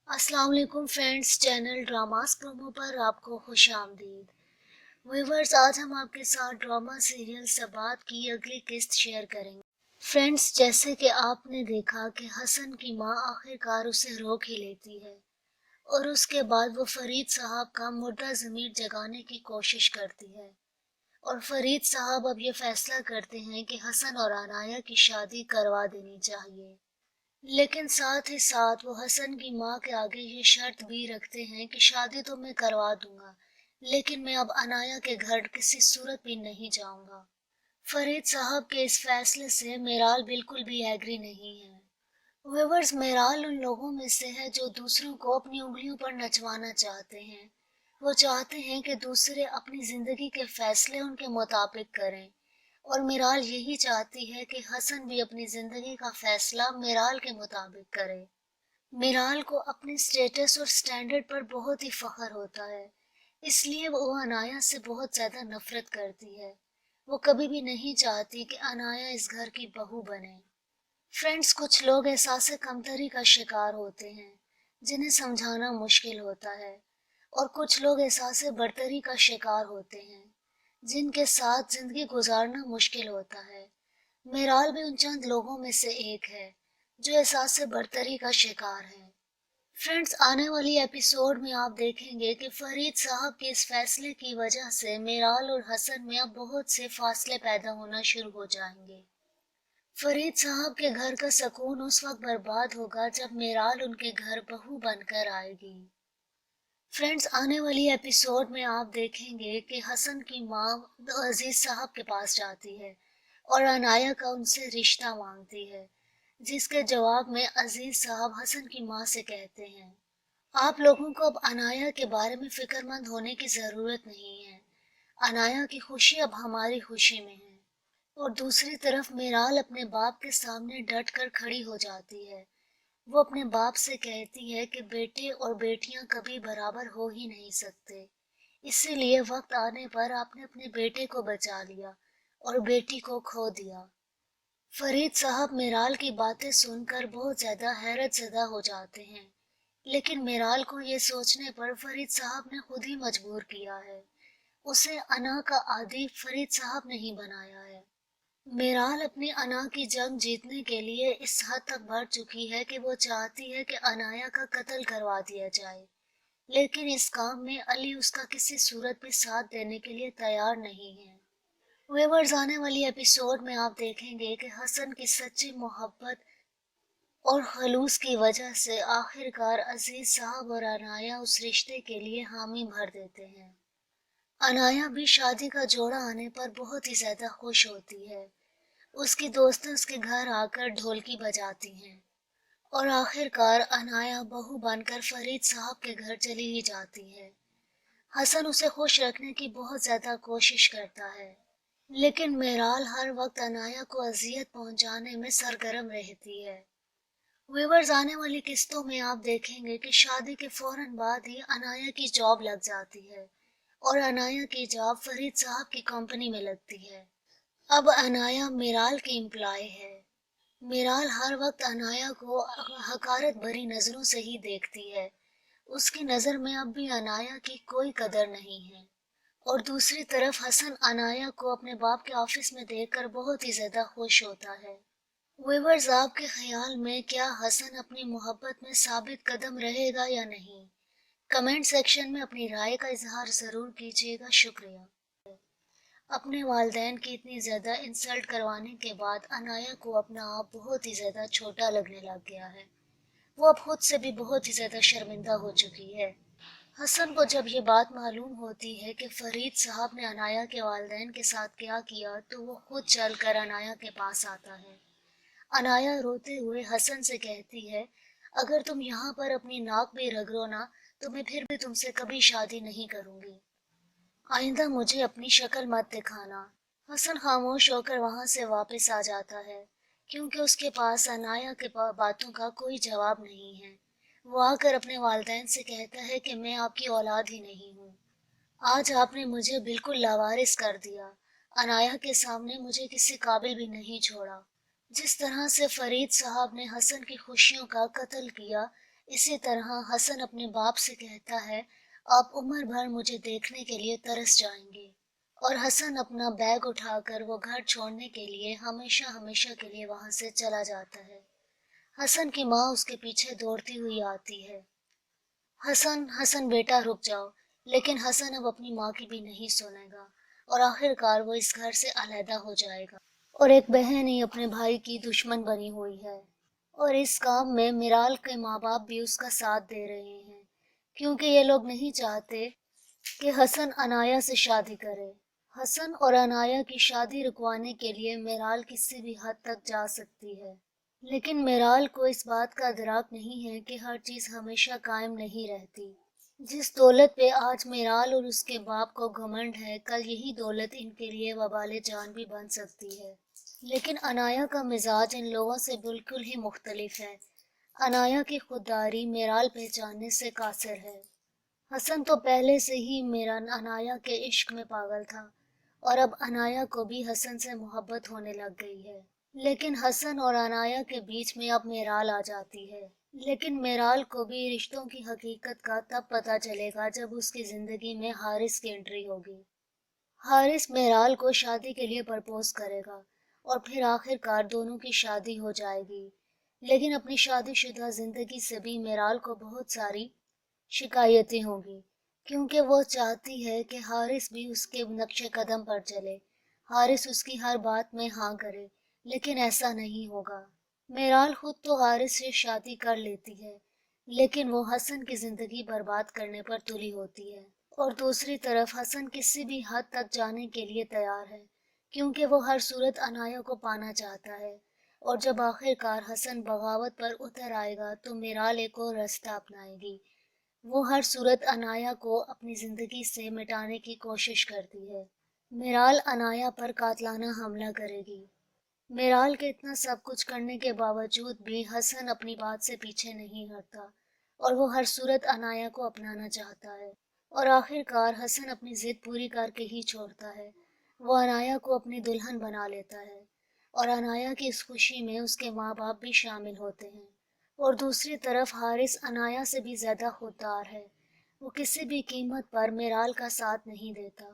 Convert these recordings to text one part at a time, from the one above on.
अस्सलाम वालेकुम friends, channel dramas promo पर आपको खुश आमदीद। व्यूवर्स, आज हम आपके साथ ड्रामा सीरियल सबात की अगली किस्त शेयर करेंगे। फ्रेंड्स, जैसे कि आपने देखा कि हसन की मां आखिरकार उसे रोक ही लेती है और उसके बाद वो फरीद साहब का मुर्दा ज़मीर जगाने की कोशिश करती है और फरीद साहब अब ये फैसला करते हैं कि हसन और अनाया की शादी करवा देनी चाहिए। लेकिन साथ ही साथ वो हसन की माँ के आगे ये शर्त भी रखते हैं कि शादी तो मैं करवा दूंगा, लेकिन मैं अब अनाया के घर किसी सूरत भी नहीं जाऊंगा। फरीद साहब के इस फैसले से मेराल बिल्कुल भी एग्री नहीं है। व्यूअर्स, मेराल उन लोगों में से है जो दूसरों को अपनी उंगलियों पर नचवाना चाहते हैं। वो चाहते हैं कि दूसरे अपनी जिंदगी के फैसले उनके मुताबिक करें और मिराल यही चाहती है कि हसन भी अपनी जिंदगी का फैसला मिराल के मुताबिक करे। मिराल को अपने स्टेटस और स्टैंडर्ड पर बहुत ही फख्र होता है, इसलिए वो अनाया से बहुत ज्यादा नफरत करती है। वो कभी भी नहीं चाहती कि अनाया इस घर की बहू बने। फ्रेंड्स, कुछ लोग एहसास कमतरी का शिकार होते हैं जिन्हें समझाना मुश्किल होता है, और कुछ लोग एहसास बर्तरी का शिकार होते हैं जिनके साथ जिंदगी गुजारना मुश्किल होता है। मेराल भी उन चंद लोगों में से एक है जो एहसास बर्तरी का शिकार है। फ्रेंड्स, आने वाली एपिसोड में आप देखेंगे कि फरीद साहब के इस फैसले की वजह से मेराल और हसन में अब बहुत से फासले पैदा होना शुरू हो जाएंगे। फरीद साहब के घर का सुकून उस वक्त बर्बाद होगा जब मेराल उनके घर बहू बनकर आएगी। फ्रेंड्स, आने वाली एपिसोड में आप देखेंगे कि हसन की माँ अजीज साहब के पास जाती है और अनाया का उनसे रिश्ता मांगती है, जिसके जवाब में अजीज साहब हसन की माँ से कहते हैं, आप लोगों को अब अनाया के बारे में फिक्रमंद होने की जरूरत नहीं है। अनाया की खुशी अब हमारी खुशी में है। और दूसरी तरफ मेराल अपने बाप के सामने डट कर खड़ी हो जाती है। वो अपने बाप से कहती है कि बेटे और बेटियां कभी बराबर हो ही नहीं सकते, इसीलिए वक्त आने पर आपने अपने बेटे को बचा लिया और बेटी को खो दिया। फरीद साहब मेराल की बातें सुनकर बहुत ज्यादा हैरत ज़दा हो जाते हैं, लेकिन मेराल को ये सोचने पर फरीद साहब ने खुद ही मजबूर किया है। उसे अना का आदी फरीद साहब नहीं बनाया है। मेराल अपनी अना की जंग जीतने के लिए इस हद तक बढ़ चुकी है कि वो चाहती है कि अनाया का कत्ल करवा दिया जाए, लेकिन इस काम में अली उसका किसी सूरत भी साथ देने के लिए तैयार नहीं है। व्यूअर्स, आने वाली एपिसोड में आप देखेंगे कि हसन की सच्ची मोहब्बत और खलूस की वजह से आखिरकार अजीज साहब और अनाया उस रिश्ते के लिए हामी भर देते हैं। अनाया भी शादी का जोड़ा आने पर बहुत ही ज्यादा खुश होती है। उसकी दोस्तें उसके घर आकर ढोलकी बजाती हैं और आखिरकार अनाया बहू बनकर फरीद साहब के घर चली ही जाती है। हसन उसे खुश रखने की बहुत ज्यादा कोशिश करता है, लेकिन मेराल हर वक्त अनाया को अजियत पहुंचाने में सरगर्म रहती है। व्यूअर्स, आने वाली किस्तों में आप देखेंगे कि शादी के फौरन बाद ही अनाया की जॉब लग जाती है और अनाया की जॉब फरीद साहब की कंपनी में लगती है। अब अनाया मेराल की एम्प्लॉय है। मिराल हर वक्त अनाया को हकारत भरी नजरों से ही देखती है। उसकी नजर में अब भी अनाया की कोई कदर नहीं है। और दूसरी तरफ हसन अनाया को अपने बाप के ऑफिस में देखकर बहुत ही ज्यादा खुश होता है। व्यूअर्स, आपके ख्याल में क्या हसन अपनी मोहब्बत में साबित कदम रहेगा या नहीं? कमेंट सेक्शन में अपनी राय का इजहार जरूर कीजिएगा। शुक्रिया। अपने वालिदैन की इतनी ज्यादा इंसल्ट करवाने के बाद अनाया को अपना आप बहुत ही ज्यादा छोटा लगने लग गया है। वो अब खुद से भी बहुत ही ज्यादा शर्मिंदा हो चुकी है। हसन को जब ये बात मालूम होती है कि फरीद साहब ने अनाया के वालिदैन के साथ क्या किया, तो वो खुद चल कर अनाया के पास आता है। अनाया रोते हुए हसन से कहती है, अगर तुम यहाँ पर अपनी नाक भी रगड़ो ना, तो मैं फिर भी तुमसे कभी शादी नहीं करूंगी। आइंदा मुझे अपनी शक्ल मत दिखाना। हसन खामोश होकर वहां से वापस आ जाता है, क्योंकि उसके पास अनाया के बातों का कोई जवाब नहीं है। वो आकर अपने वालिदैन से कहता है कि मैं आपकी औलाद ही नहीं हूँ। आज आपने मुझे बिल्कुल लावारिस कर दिया। अनाया के सामने मुझे किसी काबिल भी नहीं छोड़ा। जिस तरह से फरीद साहब ने हसन की खुशियों का कत्ल किया, اسی طرح حسن اپنے باپ سے کہتا ہے آپ عمر بھر مجھے دیکھنے کے لیے ترس جائیں گے، اور حسن اپنا بیگ اٹھا کر وہ گھر چھوڑنے کے لیے ہمیشہ ہمیشہ کے لیے وہاں سے چلا جاتا ہے۔ حسن کی ماں اس کے پیچھے دوڑتی ہوئی آتی ہے۔ حسن حسن بیٹا رک جاؤ، لیکن حسن اب اپنی ماں کی بھی نہیں سنے گا، اور آخر کار وہ اس گھر سے علیحدہ ہو جائے گا، اور ایک بہن ہی اپنے بھائی کی دشمن بنی ہوئی ہے۔ اور اس کام میں میرال کے ماں باپ بھی اس کا ساتھ دے رہے ہیں، کیونکہ یہ لوگ نہیں چاہتے کہ حسن عنایا سے شادی کرے۔ حسن اور عنایا کی شادی رکوانے کے لیے میرال کسی بھی حد تک جا سکتی ہے، لیکن میرال کو اس بات کا ادراک نہیں ہے کہ ہر چیز ہمیشہ قائم نہیں رہتی۔ جس دولت پہ آج میرال اور اس کے باپ کو گھمنڈ ہے، کل یہی دولت ان کے لیے وبال جان بھی بن سکتی ہے۔ لیکن عنایا کا مزاج ان لوگوں سے بالکل ہی مختلف ہے۔ عنایا کی خودداری میرال پہچاننے سے قاصر ہے۔ حسن تو پہلے سے ہی عنایا کے عشق میں پاگل تھا، اور اب عنایا کو بھی حسن سے محبت ہونے لگ گئی ہے۔ لیکن حسن اور عنایا کے بیچ میں اب میرال آ جاتی ہے۔ لیکن میرال کو بھی رشتوں کی حقیقت کا تب پتہ چلے گا جب اس کی زندگی میں حارث کی انٹری ہوگی۔ حارث میرال کو شادی کے لیے پرپوز کرے گا، اور پھر آخر کار دونوں کی شادی ہو جائے گی۔ لیکن اپنی شادی شدہ زندگی سے بھی میرال کو بہت ساری شکایتیں ہوں گی، کیونکہ وہ چاہتی ہے کہ حارث بھی اس کے نقش قدم پر چلے، حارث اس کی ہر بات میں ہاں کرے، لیکن ایسا نہیں ہوگا۔ میرال خود تو حارث سے شادی کر لیتی ہے، لیکن وہ حسن کی زندگی برباد کرنے پر تلی ہوتی ہے، اور دوسری طرف حسن کسی بھی حد تک جانے کے لیے تیار ہے، کیونکہ وہ ہر صورت عنایا کو پانا چاہتا ہے۔ اور جب آخر کار حسن بغاوت پر اتر آئے گا تو میرال ایک اور راستہ اپنائے گی۔ وہ ہر صورت عنایا کو اپنی زندگی سے مٹانے کی کوشش کرتی ہے۔ میرال عنایا پر قاتلانہ حملہ کرے گی۔ میرال کے اتنا سب کچھ کرنے کے باوجود بھی حسن اپنی بات سے پیچھے نہیں ہٹتا، اور وہ ہر صورت عنایا کو اپنانا چاہتا ہے، اور آخر کار حسن اپنی ضد پوری کر کے ہی چھوڑتا ہے۔ وہ عنایا کو اپنی دلہن بنا لیتا ہے، اور عنایا کی اس خوشی میں اس کے ماں باپ بھی شامل ہوتے ہیں۔ اور دوسری طرف حارث عنایا سے بھی زیادہ خوددار ہے۔ وہ کسی بھی قیمت پر میرال کا ساتھ نہیں دیتا،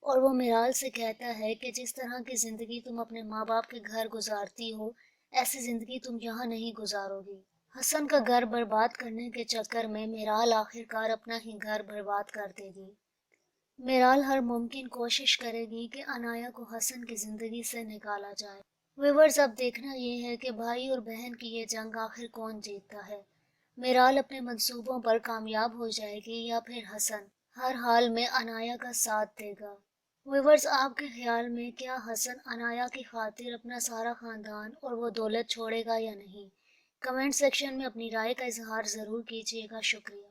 اور وہ میرال سے کہتا ہے کہ جس طرح کی زندگی تم اپنے ماں باپ کے گھر گزارتی ہو، ایسی زندگی تم یہاں نہیں گزارو گی۔ حسن کا گھر برباد کرنے کے چکر میں میرال آخر کار اپنا ہی گھر برباد کر دے گی۔ میرال ہر ممکن کوشش کرے گی کہ عنایا کو حسن کی زندگی سے نکالا جائے۔ ویورز، اب دیکھنا یہ ہے کہ بھائی اور بہن کی یہ جنگ آخر کون جیتتا ہے۔ میرال اپنے منصوبوں پر کامیاب ہو جائے گی یا پھر حسن ہر حال میں عنایا کا ساتھ دے گا؟ ویورز، آپ کے خیال میں کیا حسن عنایا کی خاطر اپنا سارا خاندان اور وہ دولت چھوڑے گا یا نہیں؟ کمنٹ سیکشن میں اپنی رائے کا اظہار ضرور کیجیے گا۔ شکریہ۔